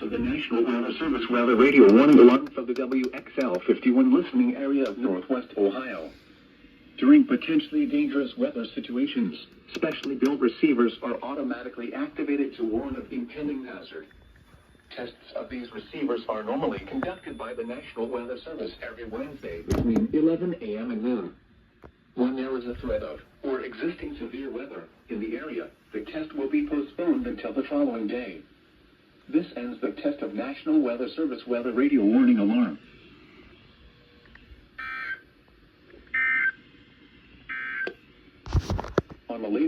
of the National Weather Service weather radio warning alarm for the WXL 51 listening area of Northwest Ohio. During potentially dangerous weather situations, specially built receivers are automatically activated to warn of impending hazard. Tests of these receivers are normally conducted by the National Weather Service every Wednesday between 11 a.m. and noon. When there is a threat of or existing severe weather in the area, the test will be postponed until the following day. This ends the test of National Weather Service weather radio warning alarm. On the latest